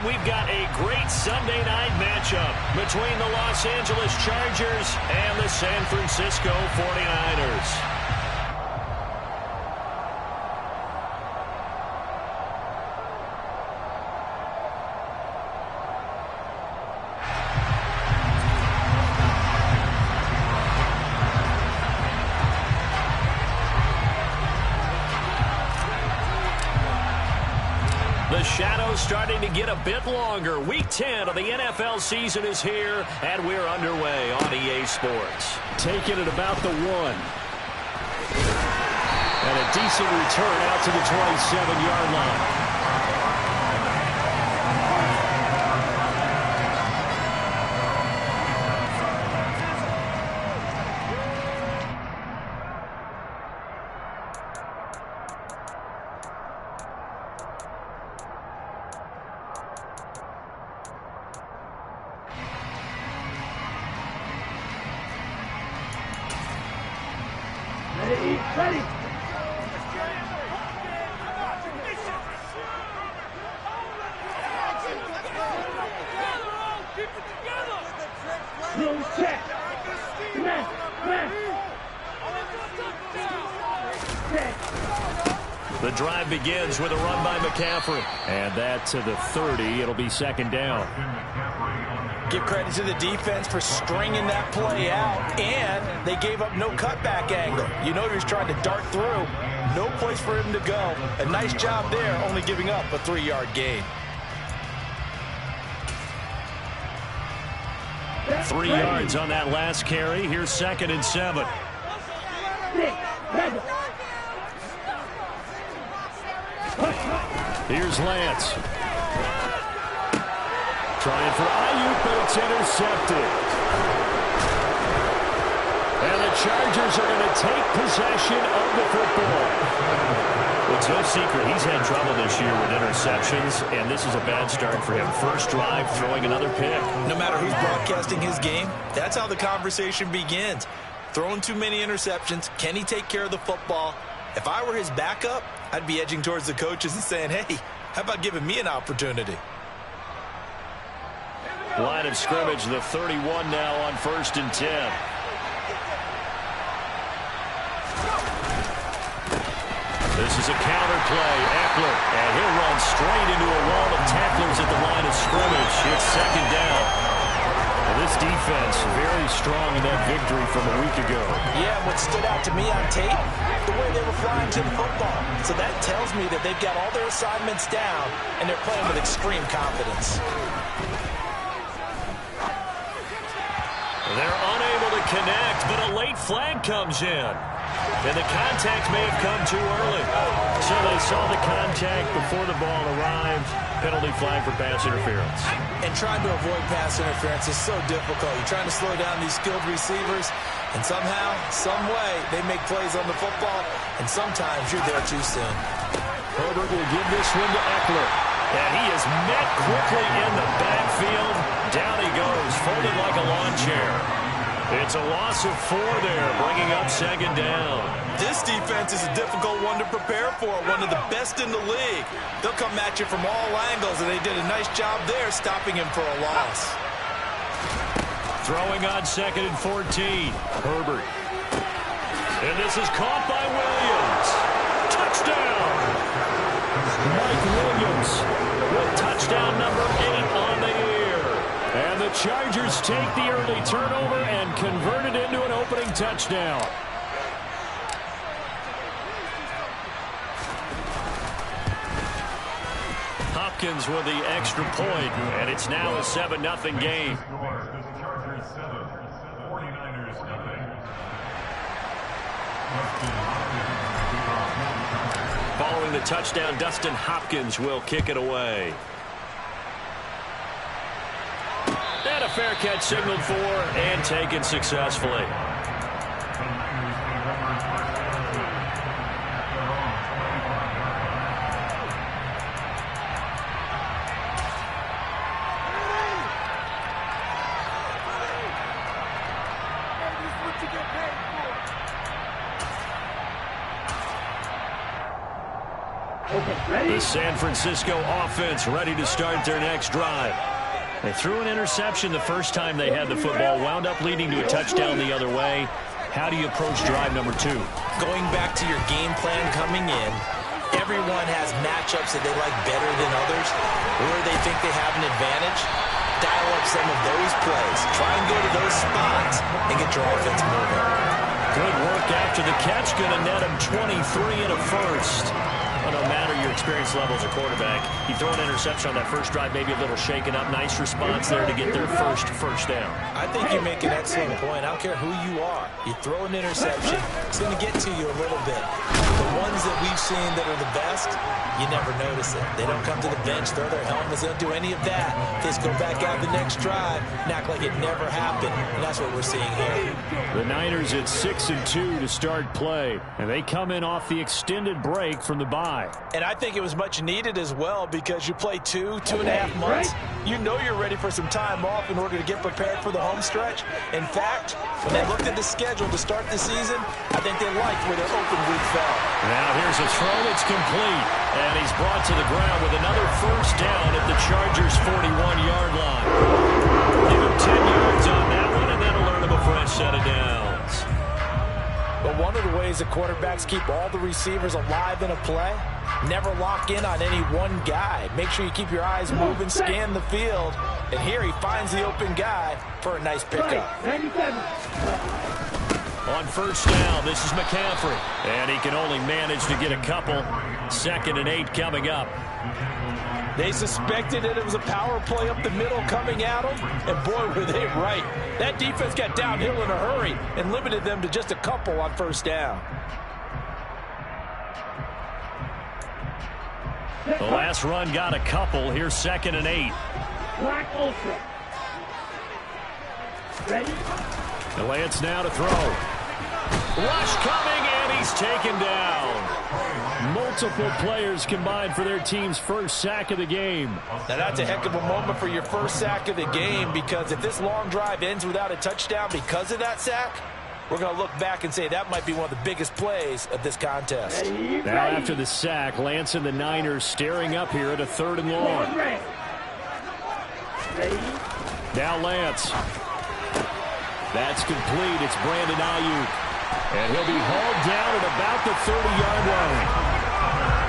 We've got a great Sunday night matchup between the Los Angeles Chargers and the San Francisco 49ers. The shadow's starting to get a bit longer. Week 10 of the NFL season is here, and we're underway on EA Sports. Taking it about the 1. And a decent return out to the 27-yard line. Ready. Check. The drive begins with a run by McCaffrey. And that to the 30. It'll be second down. Give credit to the defense for stringing that play out, and they gave up no cutback angle. You know he was trying to dart through. No place for him to go. A nice job there, only giving up a 3-yard gain. 3 yards on that last carry. Here's 2nd and 7. Here's Lance. Trying for Ayuk, but it's intercepted. And the Chargers are going to take possession of the football. Well, it's no secret he's had trouble this year with interceptions, and this is a bad start for him. First drive, throwing another pick. No matter who's broadcasting his game, that's how the conversation begins. Throwing too many interceptions, can he take care of the football? If I were his backup, I'd be edging towards the coaches and saying, hey, how about giving me an opportunity? Line of scrimmage, the 31 now on 1st and 10. This is a counter play. Eckler, and he'll run straight into a wall of tacklers at the line of scrimmage. It's second down. And this defense very strong in that victory from a week ago. Yeah, what stood out to me on tape, the way they were flying to the football. So that tells me that they've got all their assignments down, and they're playing with extreme confidence. They're unable to connect, but a late flag comes in. And the contact may have come too early. So they saw the contact before the ball arrived. Penalty flag for pass interference. And trying to avoid pass interference is so difficult. You're trying to slow down these skilled receivers, and somehow, some way, they make plays on the football, and sometimes you're there too soon. Herbert will give this one to Eckler. And he is met quickly in the backfield. Down he goes, folded like a lawn chair. It's a loss of 4 there, bringing up second down. This defense is a difficult one to prepare for, one of the best in the league. They'll come at you from all angles, and they did a nice job there stopping him for a loss. Throwing on 2nd and 14. Herbert. And this is caught by Williams. Touchdown! Mike Williams with touchdown number 8 on the year. And the Chargers take the early turnover and convert it into an opening touchdown. Hopkins with the extra point, and it's now a 7-0 game. Chargers 7, 49ers nothing. Following the touchdown, Dustin Hopkins will kick it away. And a fair catch signaled for and taken successfully. The San Francisco offense ready to start their next drive. They threw an interception the first time they had the football, wound up leading to a touchdown the other way. How do you approach drive number 2? Going back to your game plan coming in, everyone has matchups that they like better than others, where they think they have an advantage. Dial up some of those plays. Try and go to those spots and get your offense moving. Good work after the catch. Going to net him 23 and a first. Well, no matter your experience level as a quarterback, you throw an interception on that first drive, maybe a little shaken up. Nice response there to get their first down. I think you make an excellent point. I don't care who you are. You throw an interception, it's going to get to you a little bit. The ones that we've seen that are the best, you never notice it. They don't come to the bench, throw their helmets, they don't do any of that. They just go back out the next drive and act like it never happened, and that's what we're seeing here. The Niners at 6-2 to start play, and they come in off the extended break from the bye. And I think it was much needed as well, because you play 2.5 months. You know you're ready for some time off in order to get prepared for the home stretch. In fact, when they looked at the schedule to start the season, I think they liked where their open week fell. Now here's a throw that's complete, and he's brought to the ground with another first down at the Chargers' 41-yard line. Give him 10 yards on that one, and that'll earn him a fresh set of downs. But one of the ways that quarterbacks keep all the receivers alive in a play, never lock in on any one guy. Make sure you keep your eyes moving, scan the field. And here he finds the open guy for a nice pickup. On first down, this is McCaffrey. And he can only manage to get a couple. 2nd and 8 coming up. They suspected that it was a power play up the middle coming at them, and boy, were they right. That defense got downhill in a hurry and limited them to just a couple on first down. The last run got a couple. Here's 2nd and 8. Black Ultra. Ready? The Lance now to throw. Rush coming, and he's taken down. Multiple players combined for their team's first sack of the game. Now that's a heck of a moment for your first sack of the game, because if this long drive ends without a touchdown because of that sack, we're going to look back and say that might be one of the biggest plays of this contest. Now after the sack, Lance and the Niners staring up here at a 3rd and long. Now Lance. That's complete. It's Brandon Ayuk. And he'll be hauled down at about the 30-yard line.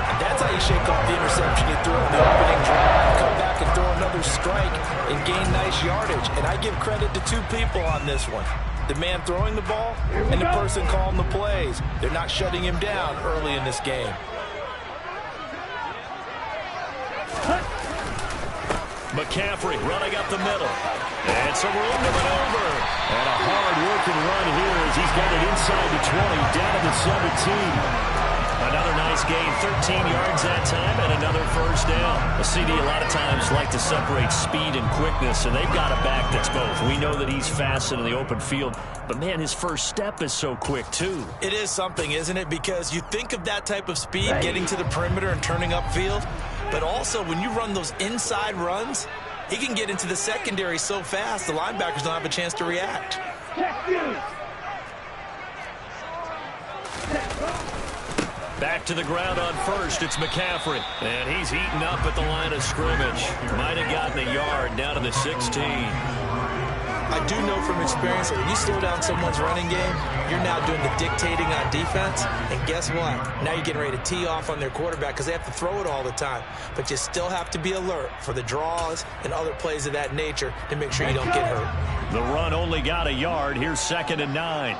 And that's how you shake off the interception you threw in the opening drive. Come back and throw another strike and gain nice yardage. And I give credit to 2 people on this one. The man throwing the ball and the person calling the plays. They're not shutting him down early in this game. McCaffrey running up the middle. And some room to maneuver. And a hard-working run here as he's got it inside the 20, down to the 17. Another nice gain, 13 yards that time, and another first down. A CD a lot of times like to separate speed and quickness, and they've got a back that's both. We know that he's fast in the open field, but, man, his first step is so quick, too. It is something, isn't it? Because you think of that type of speed, getting to the perimeter and turning upfield, but also when you run those inside runs, he can get into the secondary so fast, the linebackers don't have a chance to react. Back to the ground on first, it's McCaffrey. And he's eaten up at the line of scrimmage. Might have gotten a yard down to the 16. I do know from experience that when you slow down someone's running game, you're now doing the dictating on defense. And guess what? Now you're getting ready to tee off on their quarterback because they have to throw it all the time. But you still have to be alert for the draws and other plays of that nature to make sure you don't get hurt. The run only got a yard. Here's 2nd and 9.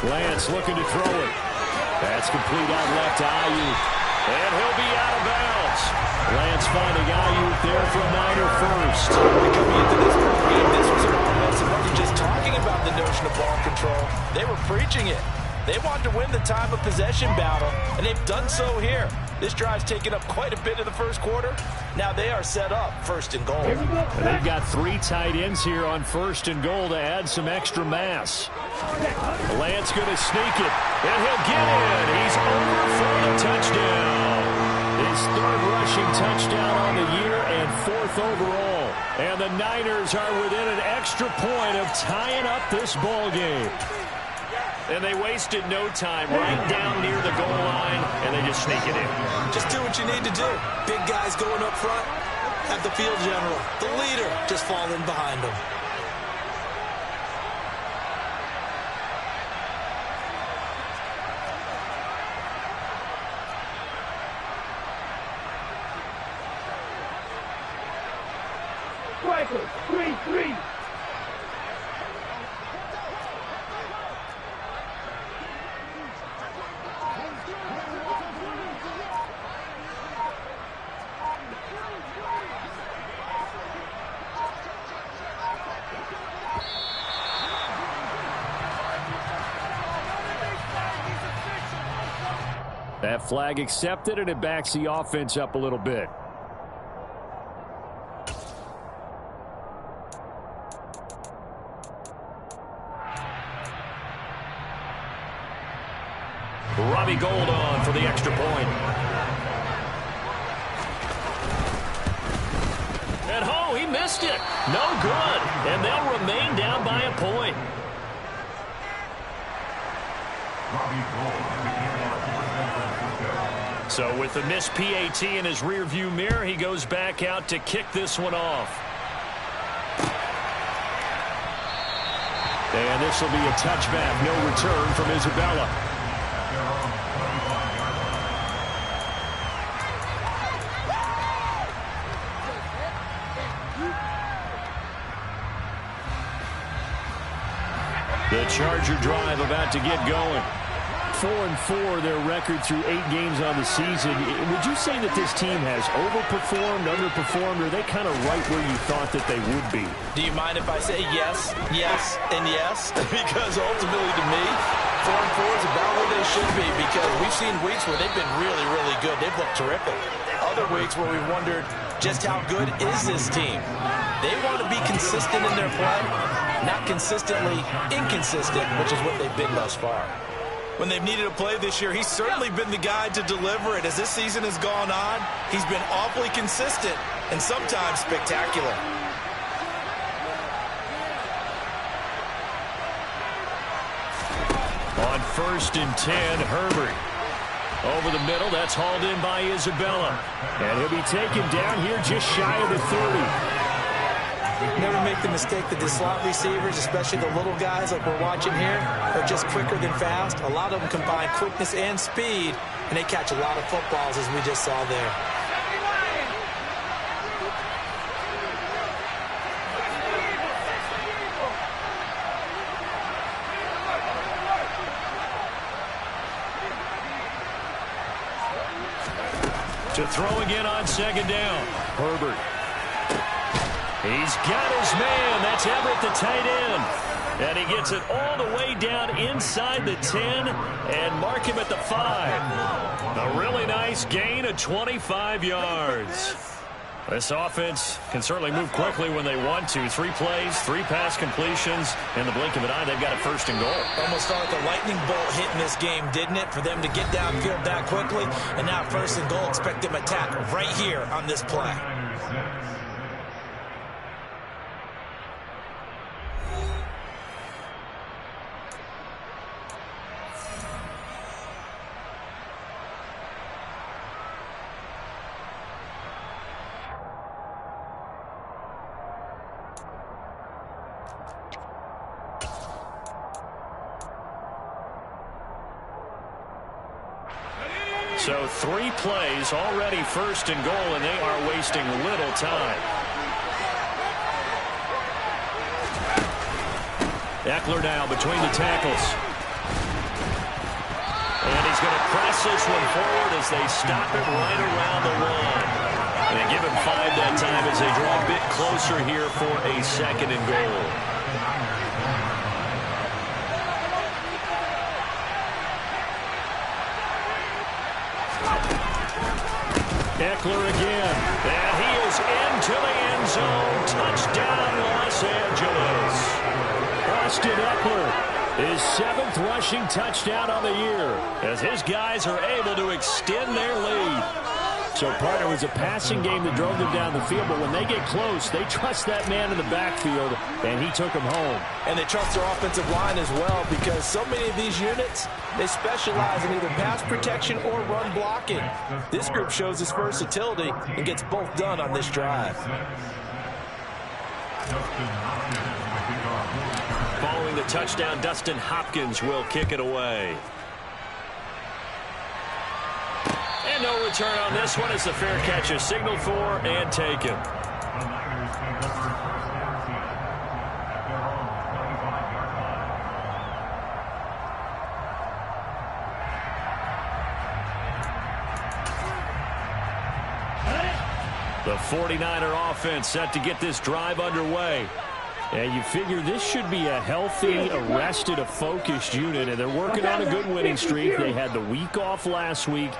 Lance looking to throw it. That's complete out left to Ayuk. And he'll be out of bounds. Lance finding Ayuk there for a Niner first. Coming into this game, this was an offense that wasn't just talking about the notion of ball control. They were preaching it. They wanted to win the time of possession battle, and they've done so here. This drive's taken up quite a bit of the first quarter. Now they are set up 1st and goal. And they've got 3 tight ends here on 1st and goal to add some extra mass. Lance going to sneak it, and he'll get in. He's over for a touchdown. His 3rd rushing touchdown on the year and 4th overall. And the Niners are within an extra point of tying up this ball game. And they wasted no time, right down near the goal line, and they just sneak it in. Just do what you need to do. Big guys going up front, have the field general, the leader, just fall in behind them. Strikers, 3-3. That flag accepted, and it backs the offense up a little bit. Robbie Gould on for the extra point. At home, he missed it. No good. And they'll remain down by a point. So with the missed PAT in his rearview mirror, he goes back out to kick this one off. And this will be a touchback. No return from Isabella. The Charger drive about to get going. 4-4 their record through 8 games on the season. Would you say that this team has overperformed, underperformed, or are they kind of right where you thought that they would be? Do you mind if I say yes, yes, and yes? Because ultimately to me, 4-4 is about where they should be, because we've seen weeks where they've been really, really good. They've looked terrific. Other weeks where we've wondered just how good is this team. They want to be consistent in their play, not consistently inconsistent, which is what they've been thus far. When they've needed a play this year, he's certainly been the guy to deliver it. As this season has gone on, he's been awfully consistent and sometimes spectacular. On 1st and 10, Herbert. Over the middle, that's hauled in by Isabella. And he'll be taken down here just shy of the 30. Never make the mistake that the slot receivers, especially the little guys like we're watching here, are just quicker than fast. A lot of them combine quickness and speed, and they catch a lot of footballs, as we just saw there. To throw again on 2nd down. Herbert. He's got his man. That's Everett, the tight end. And he gets it all the way down inside the 10 and mark him at the 5. A really nice gain of 25 yards. This offense can certainly move quickly when they want to. 3 plays, 3 pass completions. In the blink of an eye, they've got a 1st and goal. Almost like a lightning bolt hit in this game, didn't it? For them to get downfield that quickly. And now 1st and goal. Expect them to attack right here on this play. So 3 plays, already 1st and goal, and they are wasting little time. Eckler now between the tackles. And he's going to press this one forward as they stop it right around the line. And they give him 5 that time as they draw a bit closer here for a 2nd and goal. Eckler again, and he is into the end zone. Touchdown, Los Angeles. Austin Eckler, his 7th rushing touchdown on the year, as his guys are able to extend their lead. So, partner, it was a passing game that drove them down the field, but when they get close, they trust that man in the backfield, and he took them home. And they trust their offensive line as well, because so many of these units, they specialize in either pass protection or run blocking. This group shows its versatility and gets both done on this drive. Following the touchdown, Dustin Hopkins will kick it away. And no return on this one as the fair catch is signaled for and taken. The 49er offense set to get this drive underway. And you figure this should be a healthy, arrested, focused unit, and they're working on a good winning streak. They had the week off last week.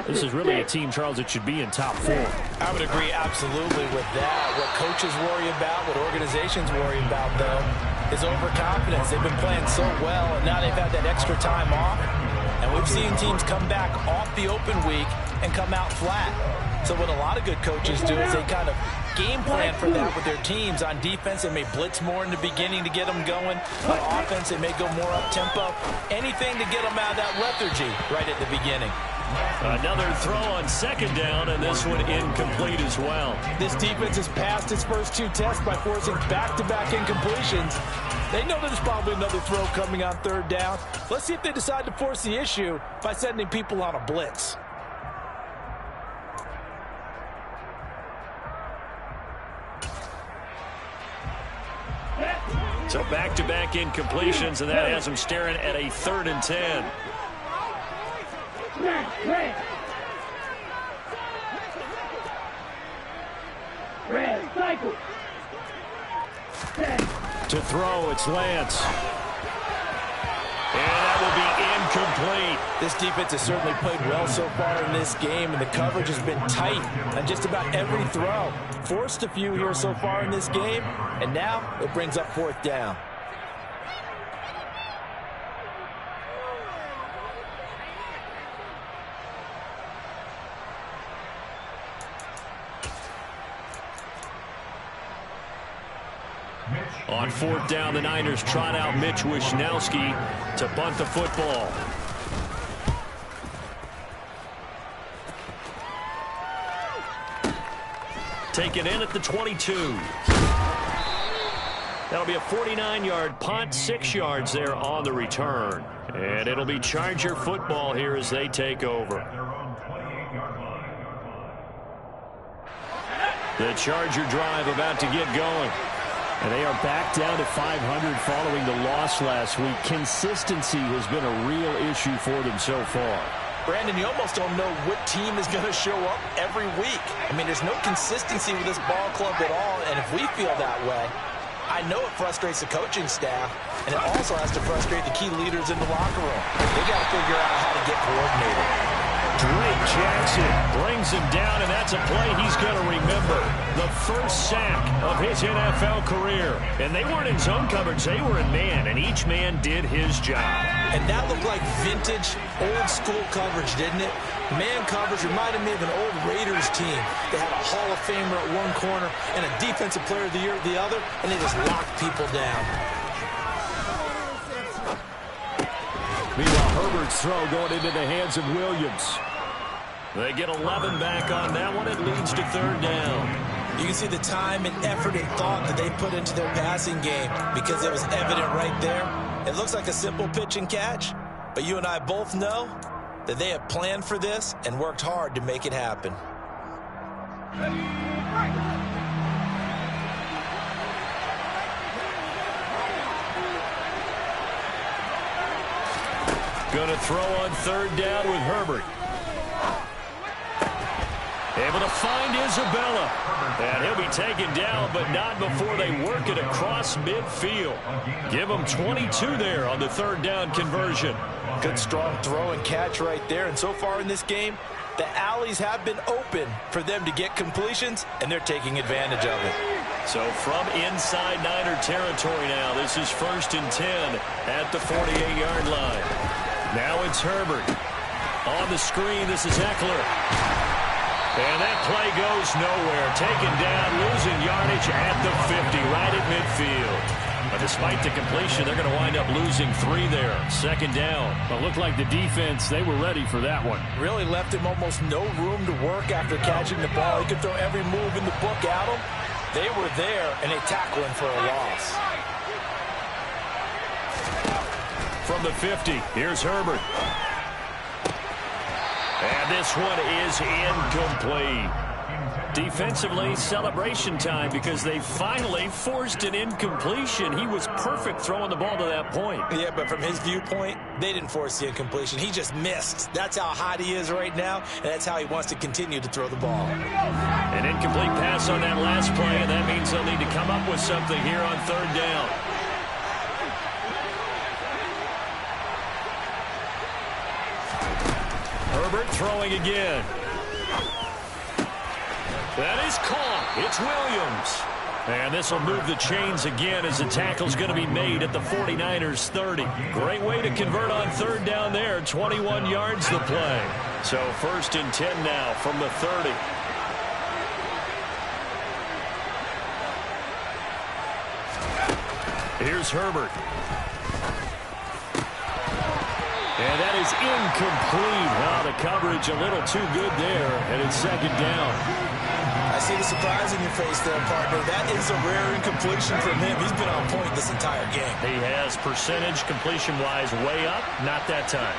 This is really a team, Charles, that should be in top 4. I would agree absolutely with that. What coaches worry about, what organizations worry about, though, is overconfidence. They've been playing so well, and now they've had that extra time off. And we've seen teams come back off the open week and come out flat. So what a lot of good coaches do is they kind of game plan for that with their teams. On defense, they may blitz more in the beginning to get them going. On offense, they may go more up-tempo. Anything to get them out of that lethargy right at the beginning. Another throw on second down, and this one incomplete as well. This defense has passed its first 2 tests by forcing back-to-back incompletions. They know there's probably another throw coming on third down. Let's see if they decide to force the issue by sending people on a blitz. So back-to-back incompletions, and that has them staring at a 3rd and 10. To throw, it's Lance. And that will be incomplete. This defense has certainly played well so far in this game, and the coverage has been tight on just about every throw. Forced a few here so far in this game, and now it brings up 4th down. On 4th down, the Niners trot out Mitch Wishnowski to bunt the football. Taken in at the 22. That'll be a 49-yard punt, 6 yards there on the return. And it'll be Charger football here as they take over. The Charger drive about to get going. And they are back down to 500 following the loss last week. Consistency has been a real issue for them so far. Brandon, you almost don't know what team is going to show up every week. I mean, there's no consistency with this ball club at all, and if we feel that way, I know it frustrates the coaching staff, and it also has to frustrate the key leaders in the locker room. They got to figure out how to get coordinated. Drake Jackson brings him down, and that's a play he's going to remember. The first sack of his NFL career. And they weren't in zone coverage, they were in man, and each man did his job. And that looked like vintage, old-school coverage, didn't it? Man coverage reminded me of an old Raiders team. They had a Hall of Famer at one corner and a Defensive Player of the Year at the other, and they just locked people down. Meanwhile, Herbert's throw going into the hands of Williams. They get 11 back on that one. It leads to 3rd down. You can see the time and effort and thought that they put into their passing game because it was evident right there. It looks like a simple pitch and catch, but you and I both know that they have planned for this and worked hard to make it happen. Going to throw on 3rd down with Herbert. Able to find Isabella. And he'll be taken down, but not before they work it across midfield. Give him 22 there on the 3rd down conversion. Good strong throw and catch right there. And so far in this game, the alleys have been open for them to get completions, and they're taking advantage of it. So from inside Niner territory now, this is 1st and 10 at the 48-yard line. Now it's Herbert. On the screen, this is Eckler. And goes nowhere. Taken down, losing yardage at the 50, right at midfield. But despite the completion, they're going to wind up losing 3 there. Second down. It looked like the defense, they were ready for that one. Really left him almost no room to work after catching the ball. He could throw every move in the book at him. They were there, and they tackle him for a loss. From the 50, here's Herbert. And this one is incomplete. Defensively, celebration time because they finally forced an incompletion. He was perfect throwing the ball to that point. Yeah, but from his viewpoint, they didn't force the incompletion. He just missed. That's how hot he is right now, and that's how he wants to continue to throw the ball. An incomplete pass on that last play, and that means they'll need to come up with something here on third down. Herbert throwing again. That is caught. It's Williams. And this will move the chains again as the tackle's going to be made at the 49ers 30. Great way to convert on third down there. 21 yards the play. So 1st and 10 now from the 30. Here's Herbert. And that is incomplete. Well, the coverage a little too good there, and it's second down. I see the surprise in your face there, partner. That is a rare incompletion from him. He's been on point this entire game. He has percentage completion-wise way up. Not that time.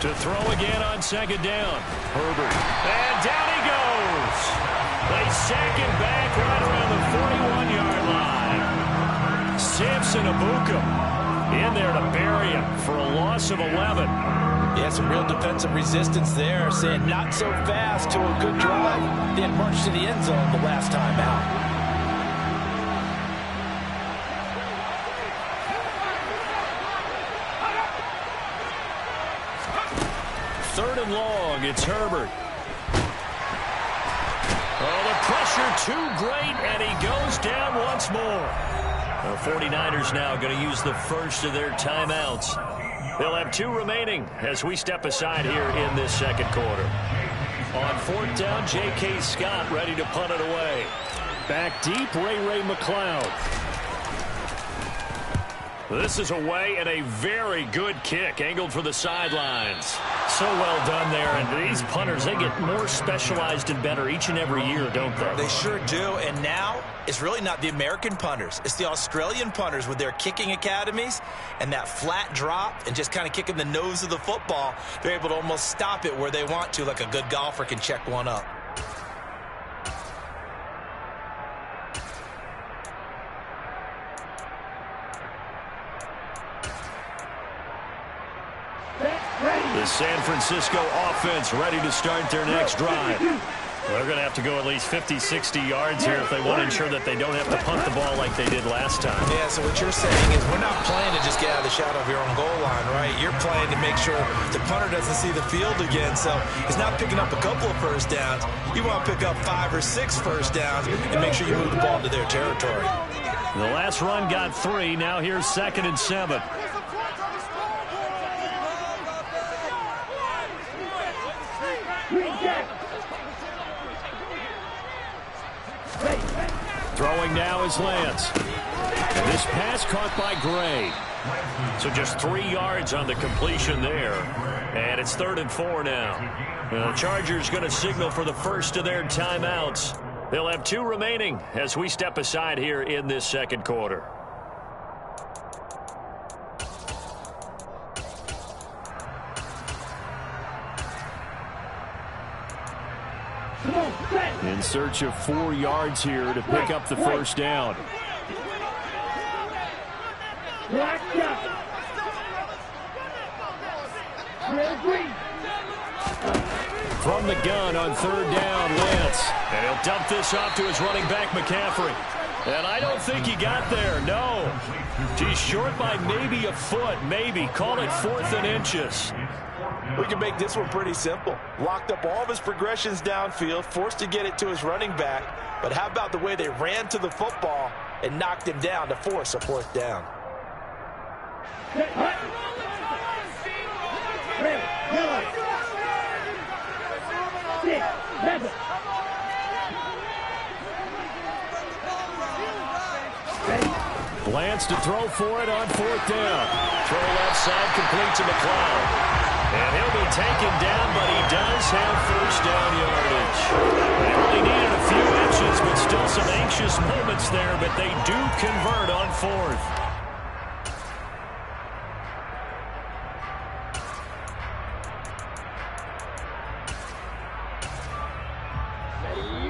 To throw again on second down. Herbert. And down he goes. They sack him back right around the 41-yard line. Samson Abuka in there to bury him for a loss of 11. Yeah, some real defensive resistance there, saying not so fast to a good drive. They had marched to the end zone the last time out. Third and long, it's Herbert. Oh, the pressure too great, and he goes down once more. The 49ers now going to use the first of their timeouts. They'll have 2 remaining as we step aside here in this second quarter. On 4th down, J.K. Scott ready to punt it away. Back deep, Ray McLeod. This is away and a very good kick, angled for the sidelines. So well done there, and these punters, they get more specialized and better each and every year, don't they? They sure do, and now it's really not the American punters. It's the Australian punters with their kicking academies and that flat drop and just kind of kicking the nose of the football. They're able to almost stop it where they want to, like a good golfer can check one up. The San Francisco offense ready to start their next drive. They're going to have to go at least 50, 60 yards here if they want to ensure that they don't have to punt the ball like they did last time. Yeah, so what you're saying is we're not playing to just get out of the shadow of your own goal line, right? You're playing to make sure the punter doesn't see the field again. So he's not picking up a couple of first downs. You want to pick up 5 or 6 first downs and make sure you move the ball to their territory. The last run got 3. Now here's 2nd and 7. Throwing now is Lance. This pass caught by Gray. So just 3 yards on the completion there. And it's 3rd and 4 now. The Chargers going to signal for the first of their timeouts. They'll have 2 remaining as we step aside here in this second quarter. In search of 4 yards here to pick up the first down. From the gun on 3rd down, Lance. And he'll dump this off to his running back, McCaffrey. And I don't think he got there, no. He's short by maybe a foot, maybe. Call it 4th and inches. We can make this one pretty simple. Locked up all of his progressions downfield, forced to get it to his running back. But how about the way they ran to the football and knocked him down to force a 4th down. Lance to throw for it on 4th down. Throw left side, complete to McLeod. And he'll be taken down, but he does have 1st down yardage. They only needed a few inches, but still some anxious moments there, but they do convert on 4th.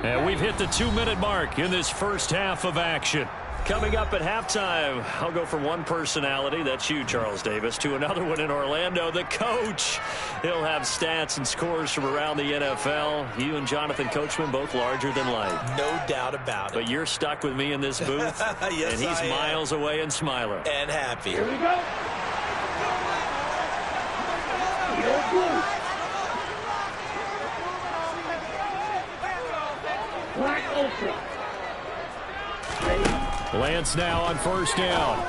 And we've hit the 2-minute mark in this first half of action. Coming up at halftime, I'll go from one personality, that's you, Charles Davis, to another one in Orlando, the coach. He'll have stats and scores from around the NFL. You and Jonathan Coachman, both larger than life. No doubt about it. But you're stuck with me in this booth, yes, and he's miles away and smiling. And happy. Here we go. Black Ultra. Lance now on 1st down.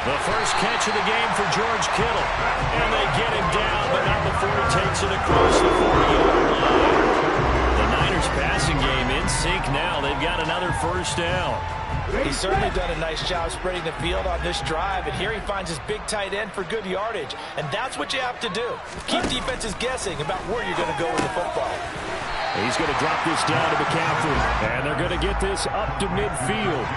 The first catch of the game for George Kittle. And they get him down, but not before he takes it across the 40-yard line. The Niners passing game in sync now. They've got another 1st down. He's certainly done a nice job spreading the field on this drive, and here he finds his big tight end for good yardage. And that's what you have to do. Keep defenses guessing about where you're going to go with the football. He's going to drop this down to McCaffrey, and they're going to get this up to midfield.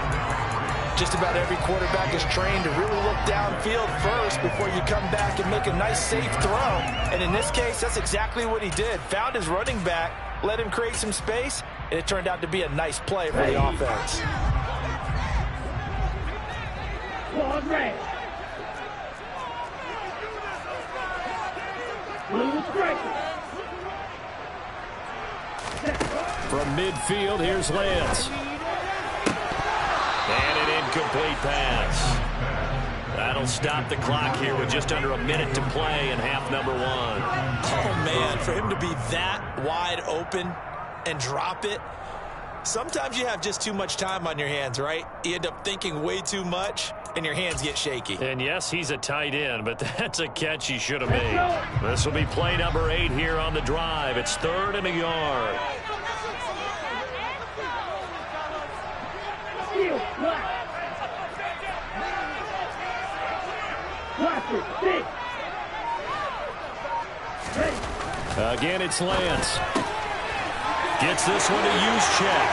Just about every quarterback is trained to really look downfield first before you come back and make a nice, safe throw. And in this case, that's exactly what he did. Found his running back, let him create some space, and it turned out to be a nice play for the offense. Ball red. Blue striker. From midfield, here's Lance. And an incomplete pass. That'll stop the clock here with just under a minute to play in half number 1. Oh, man, for him to be that wide open and drop it. Sometimes you have just too much time on your hands, right? You end up thinking way too much, and your hands get shaky. And yes, he's a tight end, but that's a catch he should have made. This will be play number 8 here on the drive. It's 3rd and a yard. Again, it's Lance. Gets this one to Juszczyk.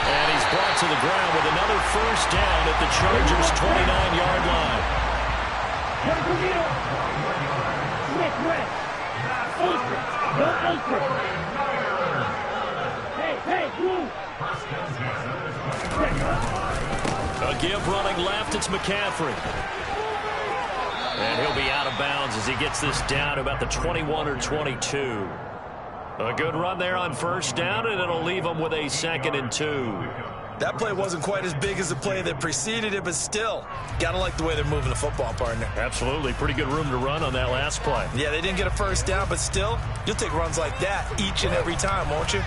And he's brought to the ground with another 1st down at the Chargers' 29-yard line. A give running left, it's McCaffrey. And he'll be out of bounds as he gets this down to about the 21 or 22. A good run there on 1st down, and it'll leave him with a 2nd and 2. That play wasn't quite as big as the play that preceded it, but still, gotta like the way they're moving the football, partner. Absolutely. Pretty good room to run on that last play. Yeah, they didn't get a 1st down, but still, you'll take runs like that each and every time, won't you?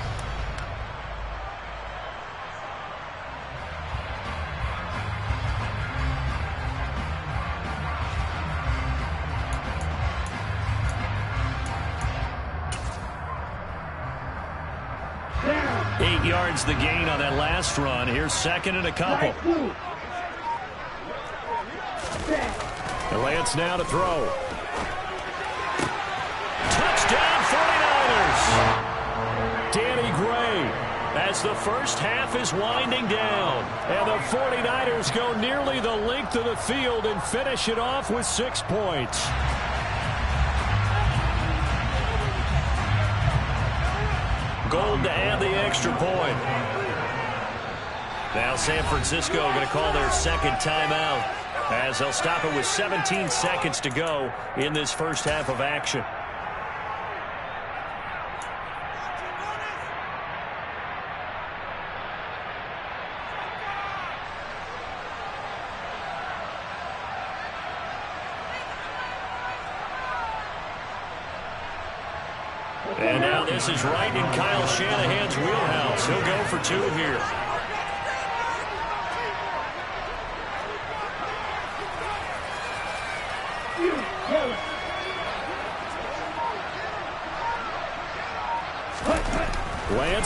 Yards the gain on that last run. Here's 2nd and a couple. And Lance now to throw. Touchdown 49ers! Danny Gray as the first half is winding down. And the 49ers go nearly the length of the field and finish it off with 6 points. Gold to add the extra point. Now San Francisco going to call their 2nd timeout as they'll stop it with 17 seconds to go in this first half of action. And now this is right in Kyle Shanahan's wheelhouse. He'll go for 2 here.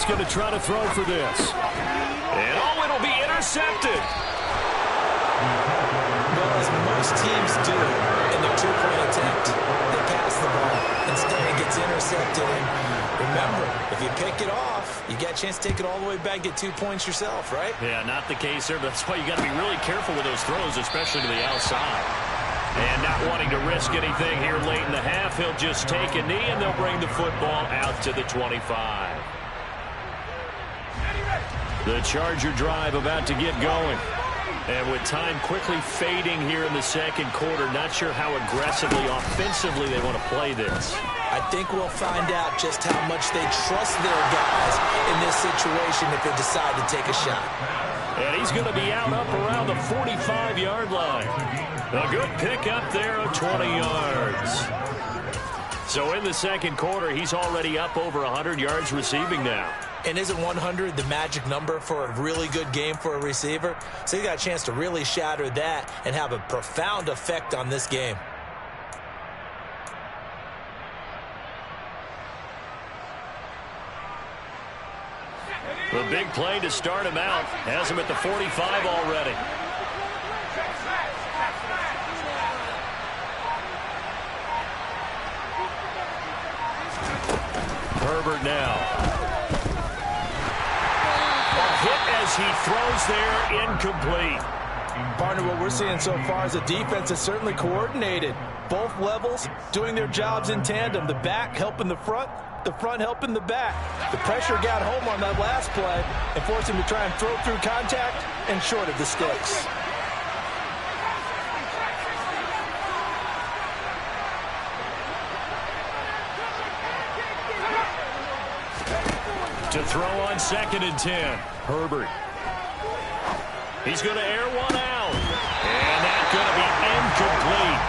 He's going to try to throw for this. And, oh, it'll be intercepted. Well, as most teams do in their two-point attempt, they pass the ball. Instead, it gets intercepted. And remember, if you pick it off, you get a chance to take it all the way back, get 2 points yourself, right? Yeah, not the case there. That's why you got to be really careful with those throws, especially to the outside. And not wanting to risk anything here late in the half, he'll just take a knee, and they'll bring the football out to the 25. The Charger drive about to get going. And with time quickly fading here in the second quarter, not sure how aggressively, offensively they want to play this. I think we'll find out just how much they trust their guys in this situation if they decide to take a shot. And he's going to be out up around the 45-yard line. A good pick up there of 20 yards. So in the second quarter, he's already up over 100 yards receiving now. And isn't 100 the magic number for a really good game for a receiver? So he got a chance to really shatter that and have a profound effect on this game. The big play to start him out has him at the 45 already. Herbert now. As he throws there, incomplete. Partner, what we're seeing so far is the defense is certainly coordinated. Both levels doing their jobs in tandem. The back helping the front helping the back. The pressure got home on that last play and forced him to try and throw through contact and short of the sticks. To throw on 2nd and 10. Herbert. He's going to air one out. And that's going to be incomplete.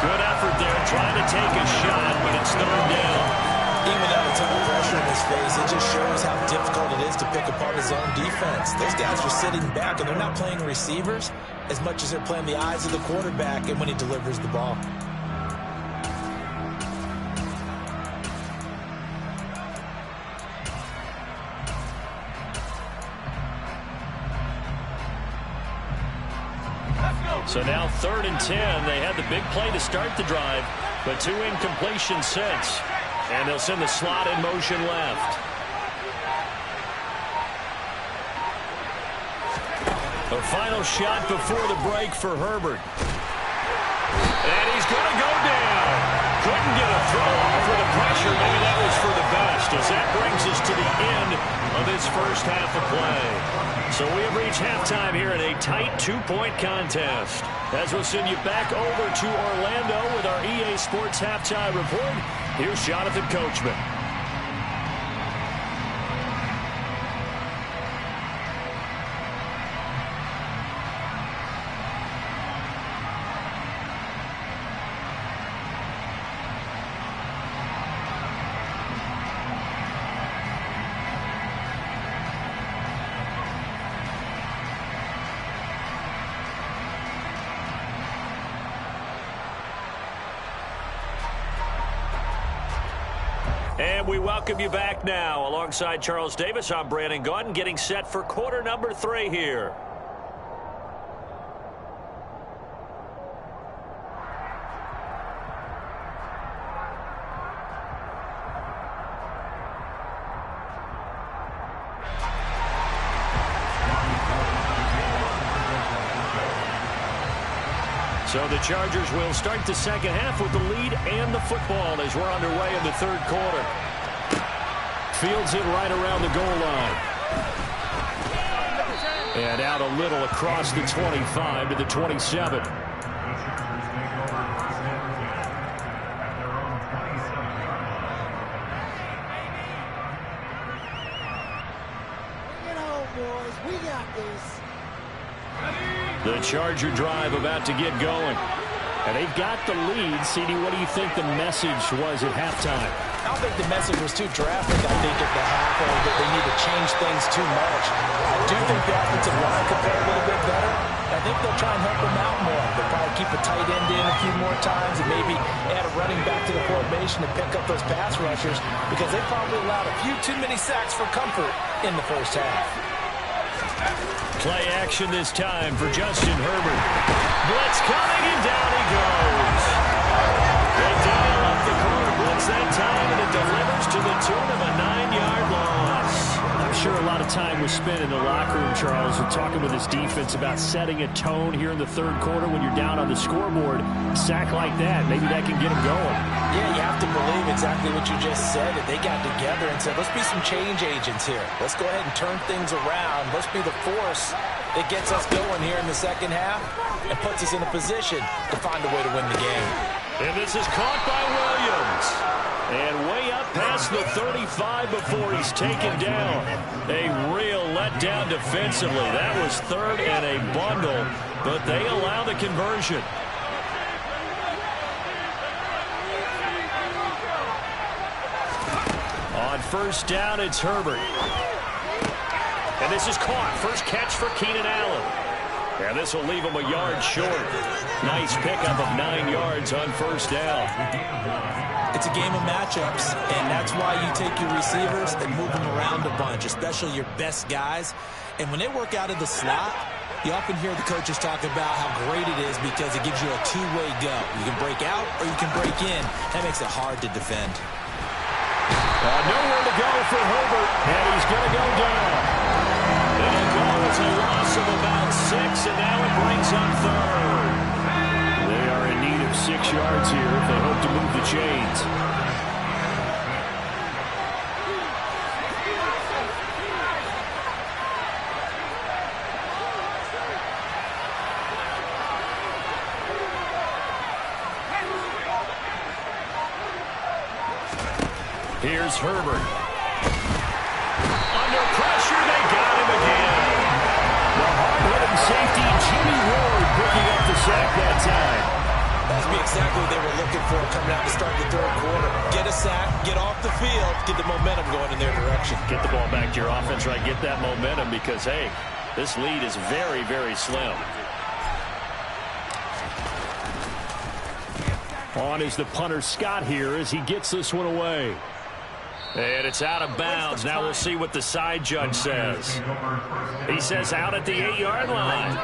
Good effort there trying to take a shot, but it's third down. Even without a ton of pressure in his face, it just shows how difficult it is to pick apart his own defense. Those guys are sitting back, and they're not playing receivers as much as they're playing the eyes of the quarterback and when he delivers the ball. So now 3rd and 10. They had the big play to start the drive, but 2 incompletions since. And they'll send the slot in motion left. A final shot before the break for Herbert. And he's going to go down. Couldn't get a throw off with the pressure. Maybe that was for the best, as that brings us to the end of this first half of play. So we have reached halftime here in a tight 2-point contest. As we'll send you back over to Orlando with our EA Sports Halftime Report, here's Jonathan Coachman. And we welcome you back now. Alongside Charles Davis, I'm Brandon Gaudin, getting set for quarter number 3 here. So the Chargers will start the second half with the lead and the football as we're underway in the third quarter. Fields it right around the goal line. And out a little across the 25 to the 27. The Charger drive about to get going. And they've got the lead. CD, what do you think the message was at halftime? I don't think the message was too drastic. I think at the half that they need to change things too much. I do think the offensive line could play a little bit better. I think they'll try and help him out more. They'll probably keep a tight end in a few more times and maybe add a running back to the formation and pick up those pass rushers because they probably allowed a few too many sacks for comfort in the first half. Play action this time for Justin Herbert. Blitz coming, and down he goes. They dial up the corner blitz that time, and it delivers to the tune of a 9-yard loss. I'm sure a lot of time was spent in the locker room, Charles, and talking with his defense about setting a tone here in the third quarter when you're down on the scoreboard. A sack like that, maybe that can get him going. Yeah, you have to believe exactly what you just said. That they got together and said, let's be some change agents here. Let's go ahead and turn things around. Let's be the force that gets us going here in the second half and puts us in a position to find a way to win the game. And this is caught by Williams. And way up past the 35 before he's taken down. A real letdown defensively. That was third and a bundle, but they allow the conversion. On first down, it's Herbert. And this is caught. First catch for Keenan Allen. And this will leave him a yard short. Nice pickup of 9 yards on first down. It's a game of matchups, and that's why you take your receivers and move them around a bunch, especially your best guys. And when they work out of the slot, you often hear the coaches talk about how great it is because it gives you a two-way go. You can break out or you can break in. That makes it hard to defend. Nowhere to go for Herbert, and he's going to go down. It'll go as a loss of about 6, and now it brings up third. They are in need of 6 yards here if they hope to move the chains. Here's Herbert. Under pressure, they got him again. The hard-hitting safety, Jimmy Ward, picking up the sack that time. That's exactly what they were looking for coming out to start the third quarter. Get a sack, get off the field, get the momentum going in their direction. Get the ball back to your offense, right? Get that momentum because, hey, this lead is very, very slim. On is the punter Scott here as he gets this one away. And it's out of bounds. Now we'll see what the side judge says. He says out at the 8-yard line.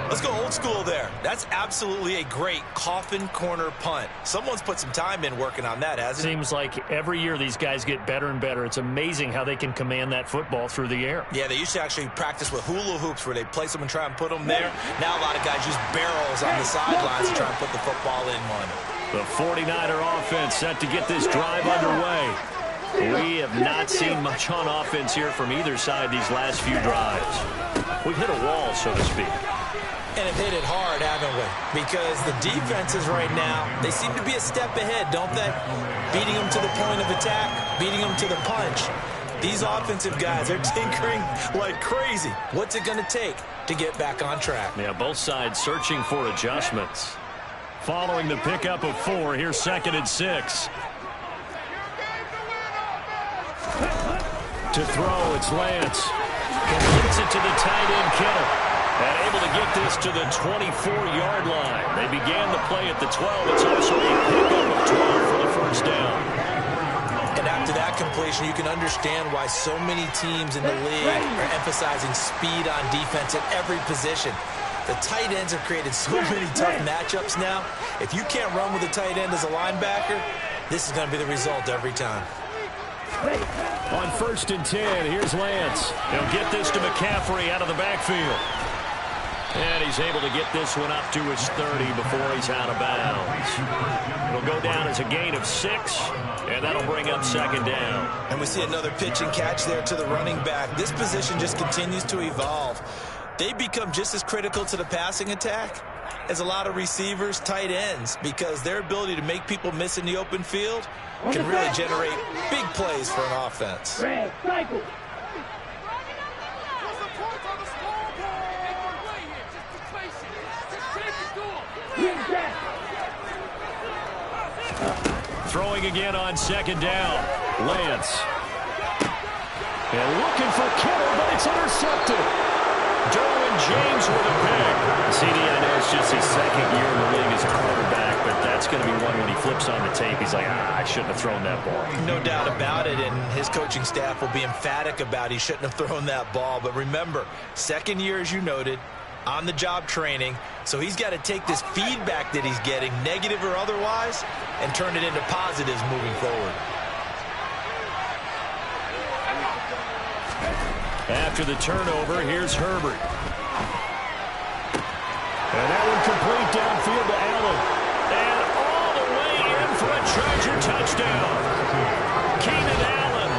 Let's go old school there. That's absolutely a great coffin corner punt. Someone's put some time in working on that, hasn't it? Seems like every year these guys get better and better. It's amazing how they can command that football through the air. Yeah, they used to actually practice with hula hoops where they place them and try and put them there. Now a lot of guys use barrels on the sidelines to try and put the football in one. The 49er offense set to get this drive underway. We have not seen much on offense here from either side these last few drives. We've hit a wall, so to speak. And have hit it hard, haven't we? Because the defenses right now, they seem to be a step ahead, don't they? Beating them to the point of attack, beating them to the punch. These offensive guys are tinkering like crazy. What's it going to take to get back on track? Yeah, both sides searching for adjustments. Following the pickup of 4, here's 2nd and 6. To throw, it's Lance. Completes it to the tight end, Kittle. And able to get this to the 24-yard line. They began the play at the 12. It's also a pickup of 12 for the first down. And after that completion, you can understand why so many teams in the league are emphasizing speed on defense at every position. The tight ends have created so many tough matchups now. If you can't run with a tight end as a linebacker, this is going to be the result every time. On 1st and 10, here's Lance. He'll get this to McCaffrey out of the backfield. And he's able to get this one up to his 30 before he's out of bounds. It'll go down as a gain of 6, and that'll bring up 2nd down. And we see another pitch and catch there to the running back. This position just continues to evolve. They become just as critical to the passing attack as a lot of receivers, tight ends, because their ability to make people miss in the open field can really generate big plays for an offense. Red, cycle. Throwing again on 2nd down. Lance. And looking for Kittle, but it's intercepted. Derwin James with a pick. CD, I know it's just his second year in the league as a quarterback, but that's going to be one when he flips on the tape. He's like, I shouldn't have thrown that ball. No doubt about it, and his coaching staff will be emphatic about he shouldn't have thrown that ball. But remember, second year, as you noted, on-the-job training, so he's got to take this feedback that he's getting, negative or otherwise, and turn it into positives moving forward. After the turnover, here's Herbert. And that one complete downfield to Allen. And all the way in for a Charger touchdown. Keenan Allen,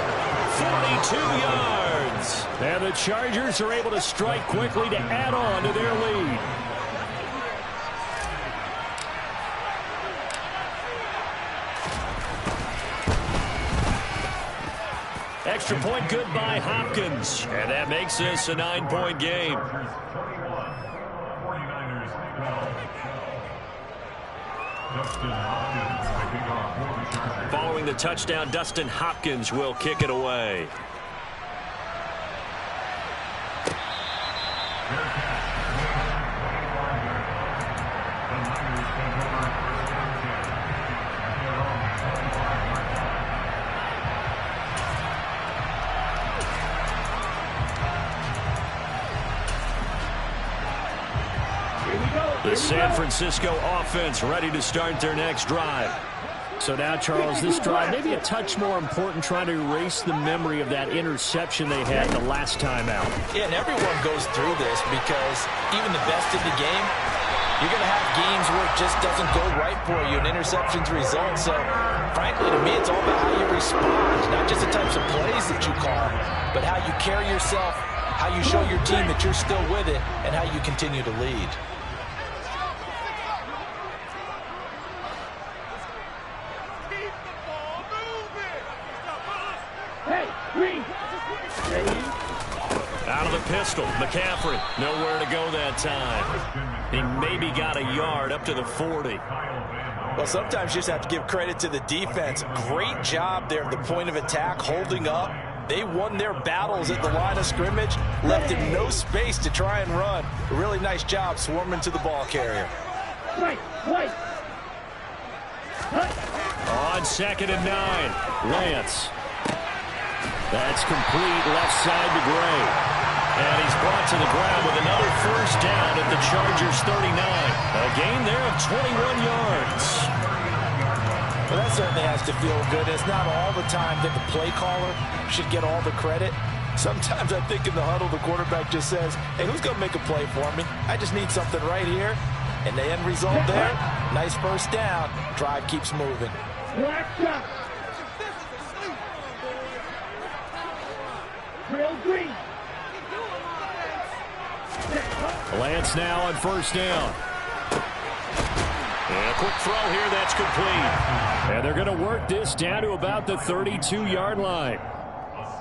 42 yards. And the Chargers are able to strike quickly to add on to their lead. Extra point good by Hopkins. And that makes this a 9-point game. Following the touchdown, Dustin Hopkins will kick it away. The San Francisco offense ready to start their next drive. So now, Charles, this drive maybe a touch more important, trying to erase the memory of that interception they had the last time out. Yeah, and everyone goes through this because even the best in the game, you're going to have games where it just doesn't go right for you, and interceptions result. So, frankly, to me, it's all about how you respond, not just the types of plays that you call, but how you carry yourself, how you show your team that you're still with it, and how you continue to lead. Out of the pistol, McCaffrey, nowhere to go that time. He maybe got a yard up to the 40. Well, sometimes you just have to give credit to the defense. Great job there at the point of attack, holding up. They won their battles at the line of scrimmage, left him no space to try and run. A really nice job swarming to the ball carrier. On 2nd and 9, Lance. That's complete left side to Gray. And he's brought to the ground with another first down at the Chargers 39. A gain there of 21 yards. Well, that certainly has to feel good. It's not all the time that the play caller should get all the credit. Sometimes I think in the huddle, the quarterback just says, hey, who's going to make a play for me? I just need something right here. And the end result there, nice first down. Drive keeps moving. Lance now on first down. And a quick throw here, that's complete. And they're going to work this down to about the 32-yard line.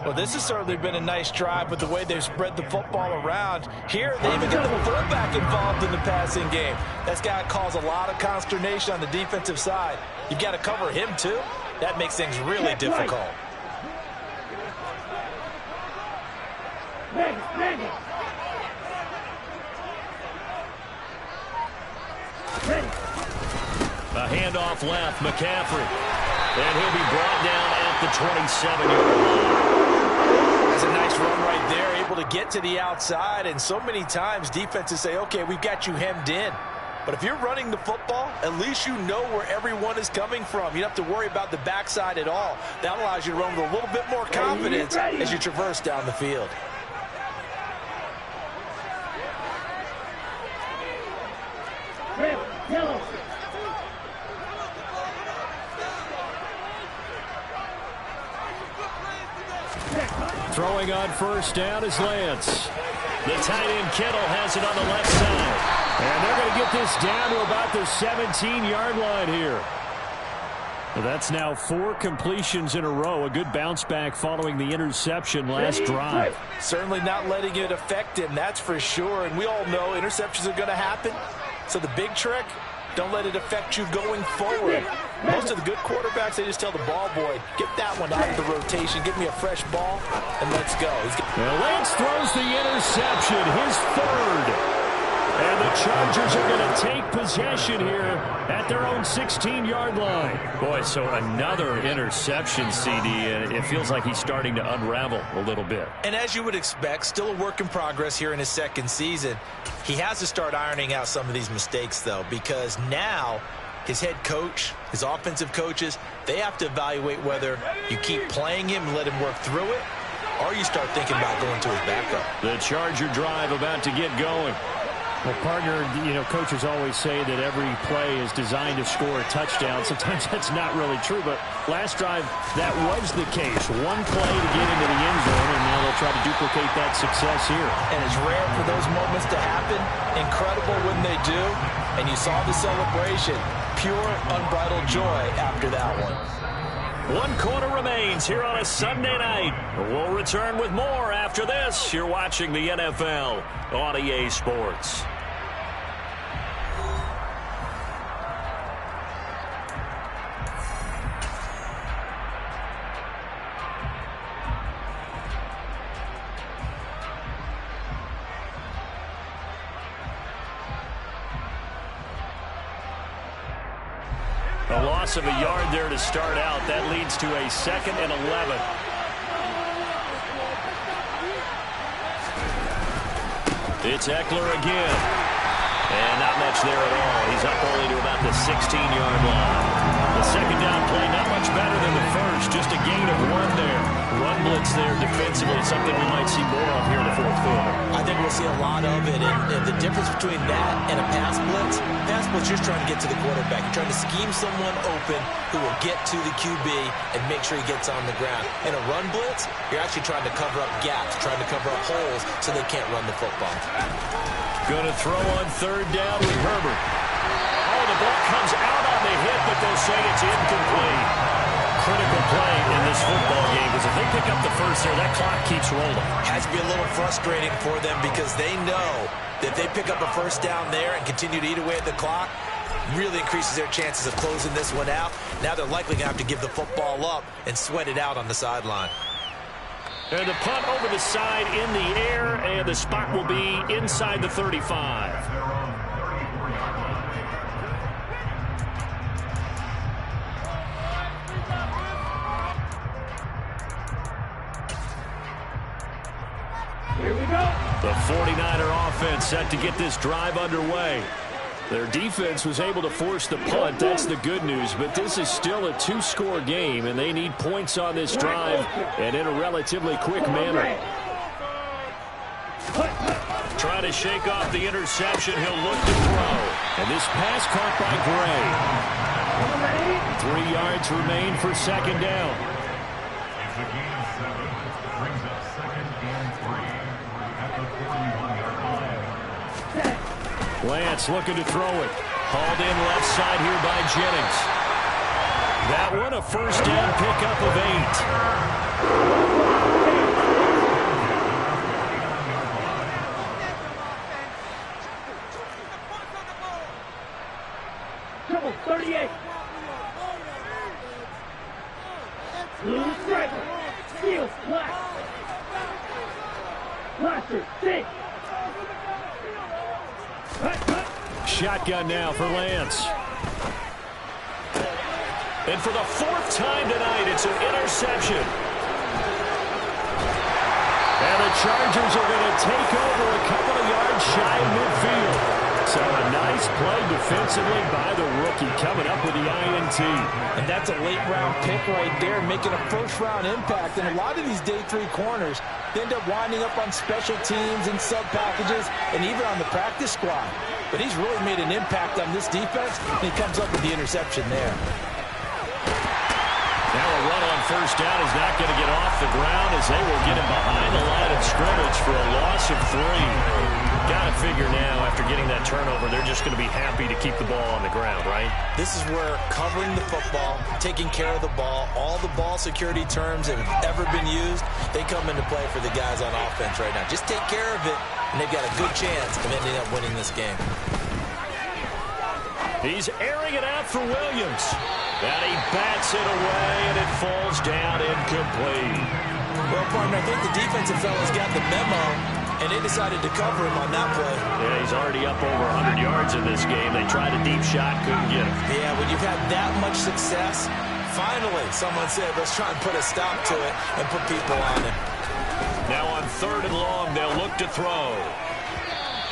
Well, this has certainly been a nice drive with the way they've spread the football around. Here, they even got the fullback involved in the passing game. That's got to cause a lot of consternation on the defensive side. You've got to cover him, too. That makes things really difficult. A handoff left, McCaffrey. And he'll be brought down at the 27-yard line. That's a nice run right there, able to get to the outside. And so many times defenses say, okay, we've got you hemmed in. But if you're running the football, at least you know where everyone is coming from. You don't have to worry about the backside at all. That allows you to run with a little bit more confidence as you traverse down the field. Throwing on first down is Lance. The tight end Kittle has it on the left side. And they're going to get this down to about the 17-yard line here. Well, that's now 4 completions in a row. A good bounce back following the interception last drive. Certainly not letting it affect him, that's for sure. And we all know interceptions are going to happen. So the big trick, don't let it affect you going forward. Most of the good quarterbacks, they just tell the ball boy, get that one out of the rotation, give me a fresh ball, and let's go. Lance throws the interception, his third. And the Chargers are going to take possession here at their own 16-yard line. Boy, so another interception, CD, and it feels like he's starting to unravel a little bit. And as you would expect, still a work in progress here in his second season. He has to start ironing out some of these mistakes, though, because now his head coach, his offensive coaches, they have to evaluate whether you keep playing him and let him work through it, or you start thinking about going to his backup. The Charger drive about to get going. Well, partner, coaches always say that every play is designed to score a touchdown. Sometimes that's not really true, but last drive, that was the case. One play to get into the end zone, and now they'll try to duplicate that success here. And it's rare for those moments to happen. Incredible when they do. And you saw the celebration. Pure, unbridled joy after that one. 1 quarter remains here on a Sunday night. We'll return with more after this. You're watching the NFL on EA Sports. A loss of a yard there to start out. That leads to a 2nd and 11. It's Eckler again. And not much there at all. He's up only to about the 16-yard line. The second down play, not much better than the first. Just a gain of 1 there. Run blitz there defensively, something we might see more of here in the fourth quarter. I think we'll see a lot of it. And the difference between that and a pass blitz, you're just trying to get to the quarterback. You're trying to scheme someone open who will get to the QB and make sure he gets on the ground. In a run blitz, you're actually trying to cover up gaps, trying to cover up holes so they can't run the football. Going to throw on 3rd down with Herbert. Oh, the ball comes out on the hit, but they'll say it's incomplete. Critical play in this football game, because if they pick up the first there, that clock keeps rolling. Has to be a little frustrating for them because they know that if they pick up a first down there and continue to eat away at the clock, really increases their chances of closing this one out. Now they're likely going to have to give the football up and sweat it out on the sideline. And the punt over the side in the air, and the spot will be inside the 35. Here we go. The 49er offense set to get this drive underway. Their defense was able to force the punt. That's the good news. But this is still a 2-score game, and they need points on this drive and in a relatively quick manner. Trying to shake off the interception. He'll look to throw. And this pass caught by Gray. 3 yards remain for 2nd down. It's a gain of 7. Brings up 2nd and 3 at the 41-yard line. Lance looking to throw it. Hauled in left side here by Jennings. That one a first down pickup of 8. Trouble 38. Blue striker. Steals black. Blaster 6. Shotgun now for Lance. And for the 4th time tonight, it's an interception. And the Chargers are going to take over a couple of yards shy of midfield. So a nice play defensively by the rookie coming up with the INT. And that's a late-round pick right there, making a first-round impact. And a lot of these day 3 corners end up winding up on special teams and sub-packages and even on the practice squad. But he's really made an impact on this defense, and he comes up with the interception there. Now a run on first down is not going to get off the ground as they will get him behind the line of scrimmage for a loss of 3. Got to figure now, after getting that turnover, they're just going to be happy to keep the ball on the ground, right? This is where covering the football, taking care of the ball, all the ball security terms that have ever been used, they come into play for the guys on offense right now. Just take care of it, and they've got a good chance of ending up winning this game. He's airing it out for Williams. And he bats it away, and it falls down incomplete. Well, partner, I think the defensive fellas got the memo, And they decided to cover him on that play. Yeah, he's already up over 100 yards in this game. They tried a deep shot, couldn't get him. Yeah, when you've had that much success, finally someone said, let's try and put a stop to it and put people on him. Now on 3rd and long, they'll look to throw.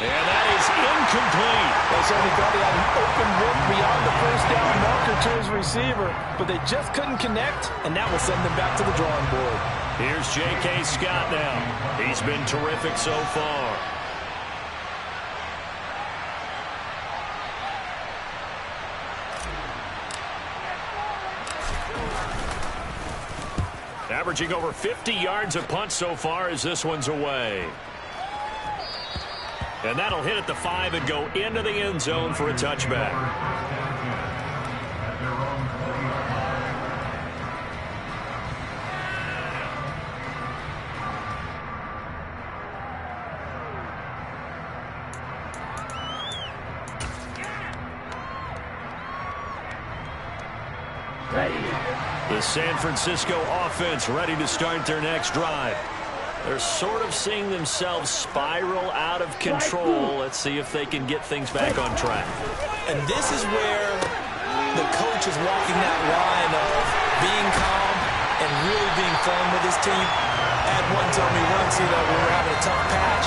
And that is incomplete. They certainly thought he had an open look beyond the first down marker to his receiver, but they just couldn't connect, and that will send them back to the drawing board. Here's J.K. Scott now. He's been terrific so far. Averaging over 50 yards a punt so far as this one's away. And that'll hit at the 5 and go into the end zone for a touchback. The San Francisco offense ready to start their next drive. They're sort of seeing themselves spiral out of control. Let's see if they can get things back on track. And this is where the coach is walking that line of being calm and really being firm with his team. I had one tell me once, we were having a tough patch.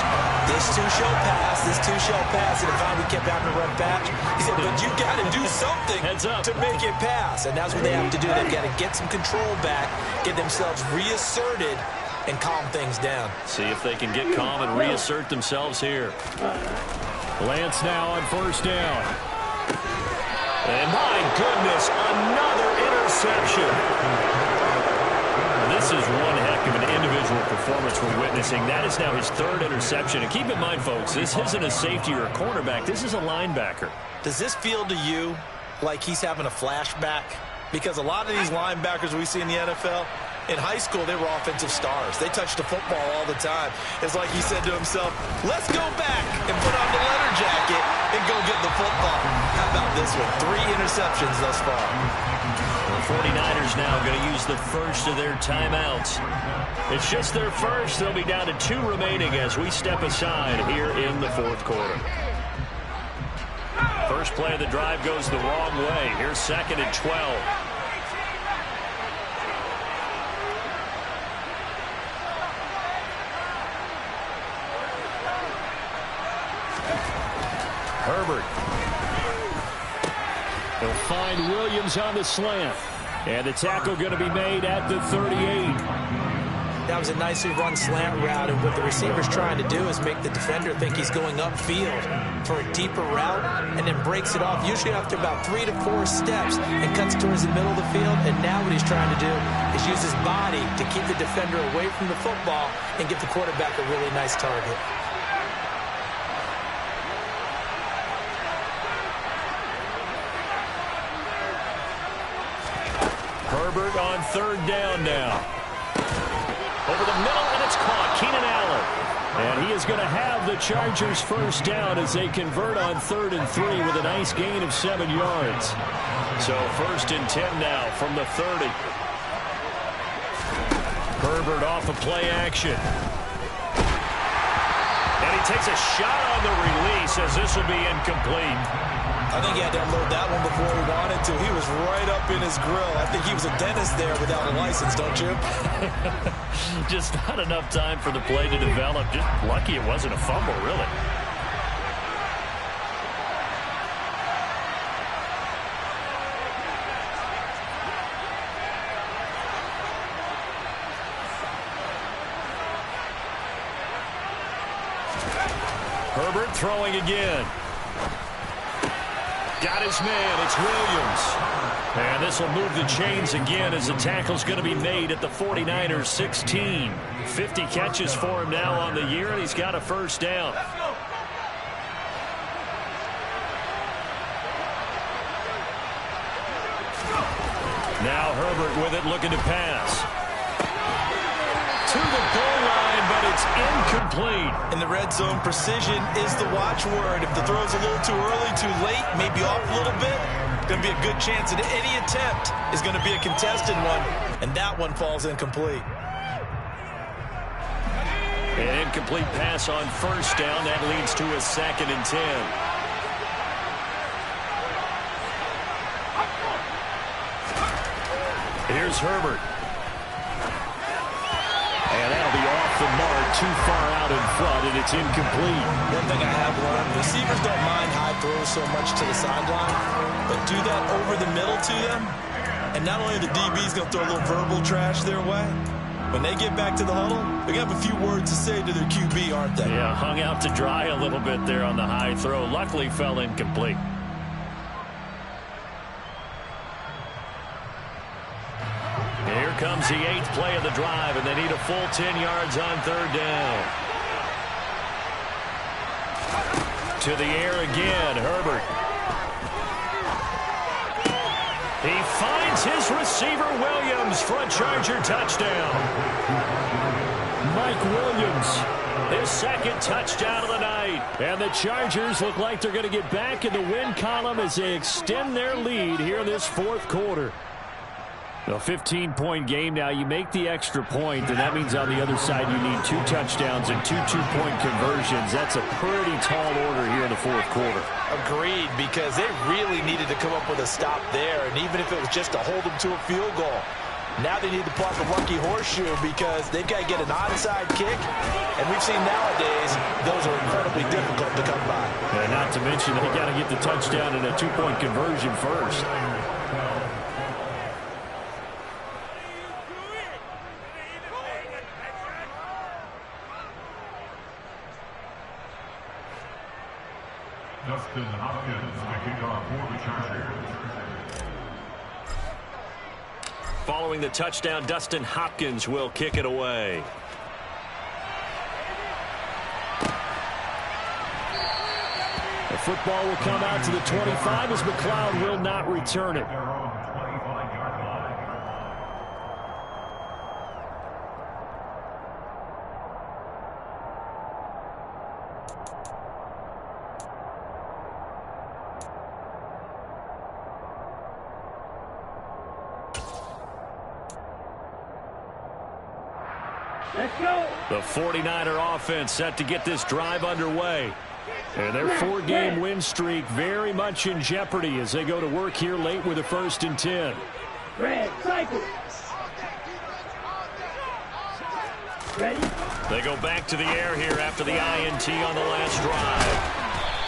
This too shall pass, this too shall pass. And finally we kept having a rough patch. He said, but you got to do something to make it pass. And that's what they have to do. They've got to get some control back, get themselves reasserted, and calm things down. See if they can get calm and reassert themselves here. Lance now on 1st down. And my goodness, another interception. This is one heck of an individual performance we're witnessing. That is now his 3rd interception. And keep in mind, folks, this isn't a safety or a cornerback. This is a linebacker. Does this feel to you like he's having a flashback? Because a lot of these linebackers we see in the NFL, in high school, they were offensive stars. They touched the football all the time. It's like he said to himself, let's go back and put on the leather jacket and go get the football. How about this one? 3 interceptions thus far. The 49ers now going to use the first of their timeouts. It's just their first. They'll be down to 2 remaining as we step aside here in the 4th quarter. First play of the drive goes the wrong way. Here's 2nd and 12. Herbert. He'll find Williams on the slant. And the tackle going to be made at the 38. That was a nicely run slant route, and what the receiver's trying to do is make the defender think he's going upfield for a deeper route, and then breaks it off, usually after about 3 to 4 steps, and cuts towards the middle of the field. And now what he's trying to do is use his body to keep the defender away from the football and give the quarterback a really nice target. Herbert on 3rd down now. Over the middle, and it's caught. Keenan Allen. And he is going to have the Chargers' first down as they convert on 3rd and 3 with a nice gain of 7 yards. So 1st and 10 now from the 30. Herbert off of play action. And he takes a shot on the release as this will be incomplete. I think he had to unload that one before he wanted to. He was right up in his grill. I think he was a dentist there without a license, don't you? Just not enough time for the play to develop. Just lucky it wasn't a fumble, really. Herbert throwing again. Got his man. It's Williams. And this will move the chains again as the tackle's going to be made at the 49ers 16. 50 catches for him now on the year, and he's got a first down. Now Herbert with it, looking to pass. To the goal line, but it's incomplete. In the red zone, precision is the watchword. If the throw's a little too early, too late, maybe off a little bit, going to be a good chance that any attempt is going to be a contested one, and that one falls incomplete. An incomplete pass on first down. That leads to a 2nd and 10. Here's Herbert. And that'll be off the mark, too far out in front, and it's incomplete. One thing I have learned, receivers don't mind high throws so much to the sideline, but do that over the middle to them, and not only the DB's going to throw a little verbal trash their way, when they get back to the huddle, they're going to have a few words to say to their QB, aren't they? Yeah, hung out to dry a little bit there on the high throw. Luckily fell incomplete. Here comes the 8th play of the drive, and they need a full 10 yards on 3rd down. To the air again, Herbert. He finds his receiver, Williams, for a Charger touchdown. Mike Williams, his 2nd touchdown of the night. And the Chargers look like they're going to get back in the win column as they extend their lead here in this 4th quarter. A 15-point game now. You make the extra point, and that means on the other side you need 2 touchdowns and 2 two-point conversions. That's a pretty tall order here in the 4th quarter. Agreed, because they really needed to come up with a stop there, and even if it was just to hold them to a field goal. Now they need to pull out the lucky horseshoe because they've got to get an onside kick, and we've seen nowadays those are incredibly difficult to come by. And not to mention they got to get the touchdown and a 2-point conversion first. Dustin Hopkins, the kickoff for the Chargers. Following the touchdown, Dustin Hopkins will kick it away. The football will come out to the 25 as McLeod will not return it. Let's go. The 49er offense set to get this drive underway. And their 4-game win streak very much in jeopardy as they go to work here late with a 1st and 10. Red, cycle. Ready? They go back to the air here after the INT on the last drive.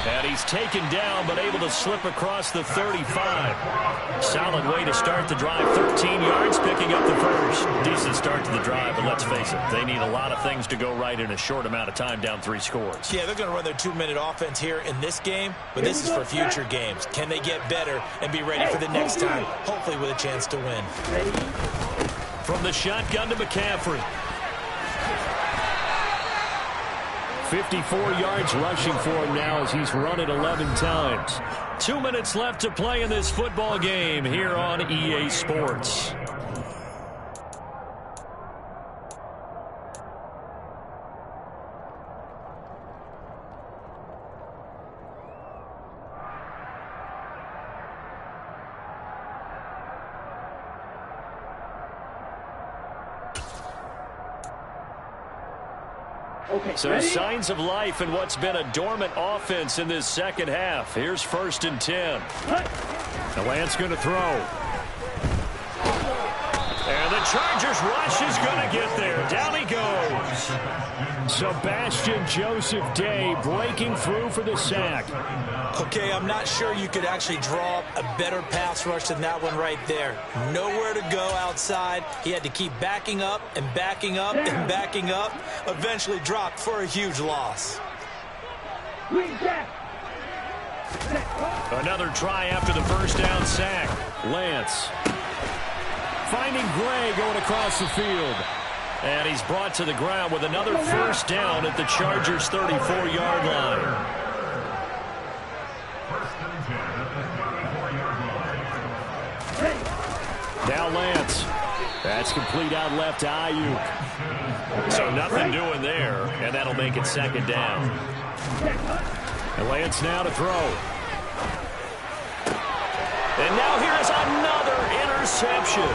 And he's taken down but able to slip across the 35. Solid way to start the drive. 13 yards picking up the first. Decent start to the drive, but let's face it, they need a lot of things to go right in a short amount of time down 3 scores. Yeah, they're going to run their 2-minute offense here in this game, but this is for future games. Can they get better and be ready for the next time, hopefully with a chance to win? Ready? From the shotgun to McCaffrey. 54 yards rushing for him now as he's run it 11 times. 2 minutes left to play in this football game here on EA Sports. Okay, So ready? signs of life in what's been a dormant offense in this 2nd half. Here's 1st and 10. The Lance going to throw. And the Chargers rush is going to get there. Down he goes. Sebastian Joseph Day breaking through for the sack. Okay, I'm not sure you could actually draw up a better pass rush than that one right there. Nowhere to go outside. He had to keep backing up and backing up and backing up. Eventually dropped for a huge loss. Wing back. Another try after the first down sack. Lance finding Gray going across the field. And he's brought to the ground with another first down at the Chargers' 34-yard line. Now Lance. That's complete out left to Ayuk. So nothing doing there, and that'll make it 2nd down. And Lance now to throw. And now here's another interception.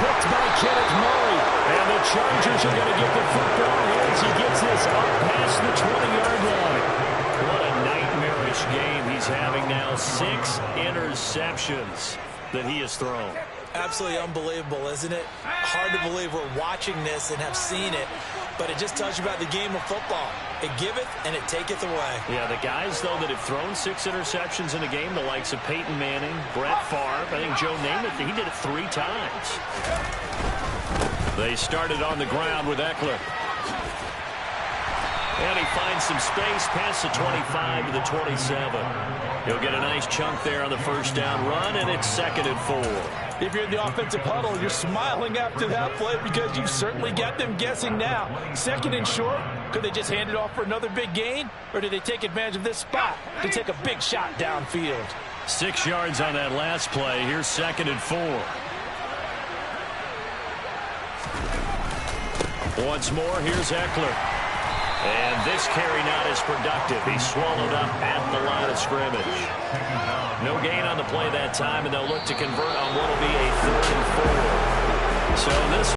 picked by Kenneth Murray. And the Chargers are going to get the football here as he gets this up past the 20-yard line. What a nightmarish game he's having now. 6 interceptions that he has thrown. Absolutely unbelievable, isn't it? Hard to believe we're watching this and have seen it, but it just tells you about the game of football. It giveth and it taketh away. Yeah, the guys, though, that have thrown 6 interceptions in a game, the likes of Peyton Manning, Brett Favre, I think Joe Namath, he did it 3 times. They started on the ground with Eckler. And he finds some space past the 25 to the 27. He'll get a nice chunk there on the first down run, and it's 2nd and 4. If you're in the offensive huddle, you're smiling after that play because you've certainly got them guessing now. 2nd and short, could they just hand it off for another big gain? Or do they take advantage of this spot to take a big shot downfield? 6 yards on that last play. Here's 2nd and 4. Once more, here's Eckler. And this carry not as productive. He's swallowed up at the line of scrimmage. No gain on the play that time, and they'll look to convert on what will be a 3rd and 4. So this